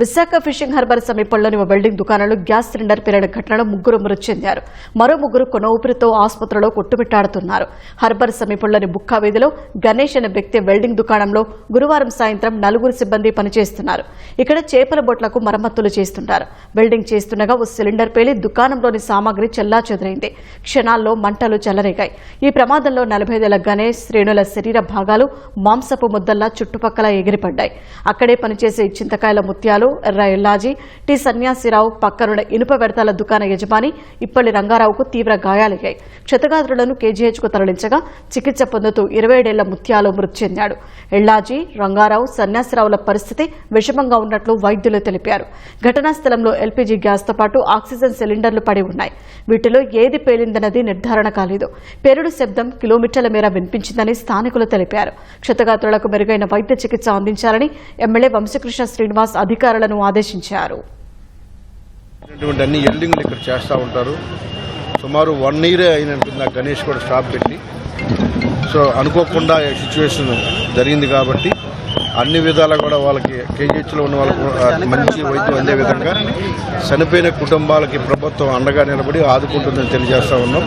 Visakha fishing harbour సమీపంలోని ఓ welding దుకాణంలో gas cylinder పేలిన ఘటనలో 3 మృతి చెందారు. మరో 3 కొన ఊపిరితో ఆసుపత్రిలో కొట్టుమిట్టాడుతున్నారు. హార్బర్ సమీపంలోని బుక్కా వీధిలో గణేష్ అనే వ్యక్తి వెల్డింగ్ దుకాణంలో గురువారం సాయంత్రం 4 సిబ్బంది పనిచేస్తున్నారు. ఇక్కడ చేపల బొట్లకు మరమ్మతులు చేస్తుంటారు. వెల్డింగ్ చేస్తుండగా ఓ సిలిండర్ పేలి దుకాణంలోని సామాగ్రి చెల్లాచెదురైంది. క్షణాల్లో మంటలు చెలరేగాయి. ఈ ప్రమాదంలో 45 ఏళ్ల గణేష్ శ్రేణుల శరీర భాగాలు మాంసపు ముద్దల్లా చుట్టుపక్కల ఎగిరిపడ్డాయి. అక్కడే పనిచేసే చింతకాయల ముత్యాలు, ఎర్ర ఎల్లాజీ, టి సన్యాసిరావు, పక్కనున్న ఇనుప వెడతాల దుకాణ యజమాని ఇప్పటి రంగారావుకు తీవ్ర గాయాలయ్యాయి. క్షతగాత్రులను కేజీహెచ్కు తరలించగా చికిత్స పొందుతూ 27 ఏళ్ల ముత్యాలు మృతి చెందాడు. ఎల్లాజీ, రంగారావు, సన్యాసిరావుల పరిస్థితి విషమంగా ఉన్నట్లు వైద్యులు తెలిపారు. ఘటనా స్థలంలో ఎల్పీజీ గ్యాస్తో పాటు ఆక్సిజన్ సిలిండర్లు పడి ఉన్నాయి. వీటిలో ఏది పేలిందన్నది నిర్ధారణ కాలేదు. పేలుడు శబ్దం కిలోమీటర్ల మేర వినిపించిందని స్థానికులు తెలిపారు. క్షతగాత్రులకు మెరుగైన వైద్య చికిత్స అందించాలని ఎమ్మెల్యే వంశీకృష్ణ శ్రీనివాస్ అధికారులను ఆదేశించారు. అన్ని ఎల్డింగ్లు ఇక్కడ చేస్తూ ఉంటారు. సుమారు 1 year అయినట్టుంది గణేష్ కూడా స్టాప్ పెట్టి. సో అనుకోకుండా సిచ్యువేషన్ జరిగింది కాబట్టి అన్ని విధాలా కూడా వాళ్ళకి కేజీహెచ్లో ఉన్న వాళ్ళకు మంచి వైద్యం అందే విధంగా చనిపోయిన కుటుంబాలకి ప్రభుత్వం అండగా నిలబడి ఆదుకుంటుందని తెలియజేస్తా ఉన్నాం.